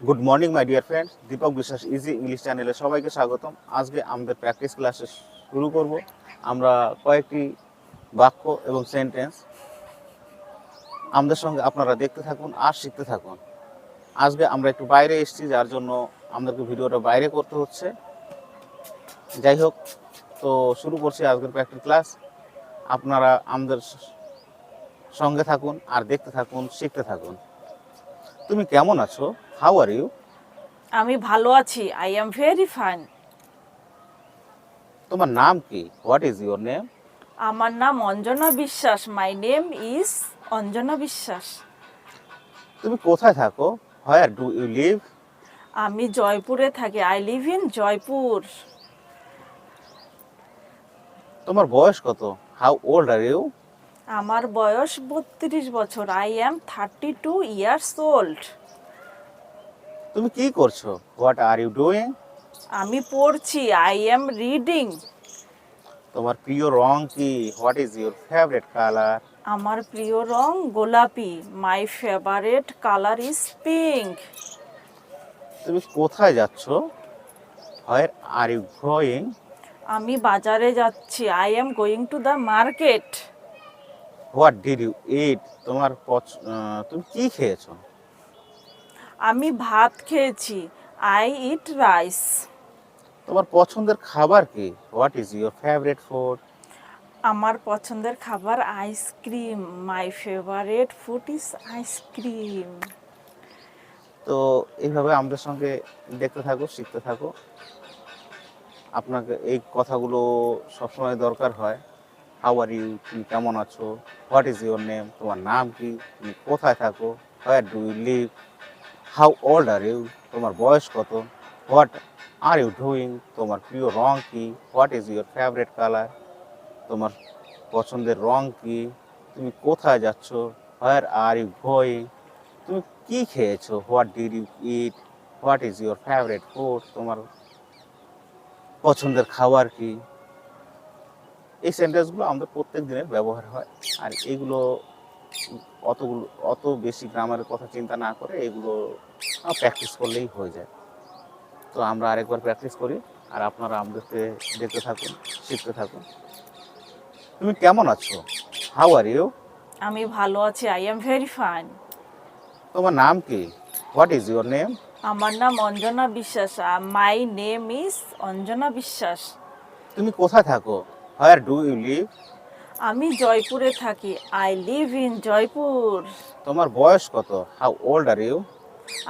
Good morning my dear friends, Deepak Biswas easy English চ্যানেলে সবাইকে স্বাগতম। আজকে আমাদের প্র্যাকটিস ক্লাসে শুরু করব। আমরা কয়েকটি বাক্য এবং সেন্টেন্স আমাদের সঙ্গে আপনারা দেখতে থাকুন আর শিখতে থাকুন। আজকে আমরা একটু বাইরে এসেছি, যার জন্য আমাদেরকে ভিডিওটা বাইরে করতে হচ্ছে। যাই হোক, তো শুরু করছি আজকের প্র্যাকটিস ক্লাস। আপনারা আমাদের সঙ্গে থাকুন আর দেখতে থাকুন, শিখতে থাকুন। তুমি কেমন আছো? How are you? আমি ভালো আছি। I am very fine. তোমার নাম কি? What is your name? আমার নাম অঞ্জনা বিশ্বাস। মাই নেম ইজ অঞ্জনা বিশ্বাস। তুমি কোথায় থাকো? Where do you live? আমি জয়পুরে থাকি। I live in Jaipur. তোমার বয়স কত? How old are you? আমার বয়স 32 বছর। I am 32 years old. তুমি কি করছো? What are you doing? আমি পড়ছি। I am reading. তোমার প্রিয় রং কি? What is your favourite colour? আমার প্রিয় রং গোলাপি। My favourite colour is pink. তুমি কোথায় যাচ্ছ? Where are you going? আমি বাজারে যাচ্ছি। I am going to the market. What did you eat? তুমি কি খেয়েছো? আমি ভাত খেয়েছি। I eat rice. তোমার পছন্দের খাবার কি? What is your favourite food? আমার পছন্দের খাবার ice cream. My favourite food is ice cream. তো এইভাবে আমাদের সঙ্গে দেখতে থাকো, শিখতে থাকো। আপনাকে এই কথাগুলো সবসময় দরকার হয়। How are you? তুমি কেমন আছো? What is your name? তোমার নাম কি? তুমি কোথায় থাকো? Where do you live? How old are you? তোমার বয়স কত? What are you doing? তোমার প্রিয় রং কি? What is your favourite colour? তোমার পছন্দের রং কি? তুমি কোথায় যাচ্ছ? Where are you going? তুমি কি খেয়েছো? What did you eat? What is your favourite food? তোমার পছন্দের খাবার কি? এই সেন্টেন্সগুলো আমাদের প্রত্যেক দিনের ব্যবহার হয়। আর এগুলো অত বেশি গ্রামারের কথা চিন্তা না করে এগুলো প্র্যাকটিস করলেই হয়ে যায়। তো আমরা আরেকবার প্র্যাকটিস করি আর আপনারা আমাদেরকে দেখতে থাকুন, শিখতে থাকুন। তুমি কেমন আছো? How are you? আমি ভালো আছি। I am very fine. তোমার নাম কি? What is your name? আমার নাম অঞ্জনা বিশ্বাস। মাই নেম ইজ অঞ্জনা বিশ্বাস। তুমি কোথায় থাকো? Where do you live? আমি জয়পুরে থাকি। I live in Jaipur. তোমার বয়স কত? How old are you?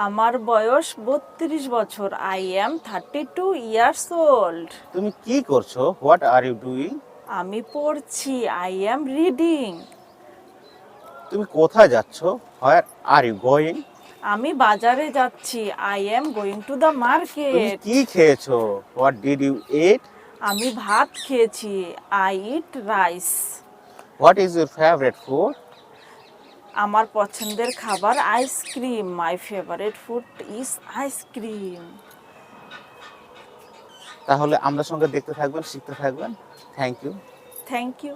আমার বয়স 32 বছর। I am 32 years old. তুমি কি করছো? What are you doing? আমি পড়ছি। I am reading. তুমি কোথায় যাচ্ছ? Where are you going? আমি বাজারে যাচ্ছি। I am going to the তুমি মার্কেট। কি খেয়েছো? What did you eat? আমি ভাত খেয়েছি। I eat rice. What is your favourite food? আমার পছন্দের খাবার ice cream. My favourite food is ice cream. তাহলে আমাদের সঙ্গে দেখতে থাকবেন, শিখতে থাকবেন। Thank you. Thank you.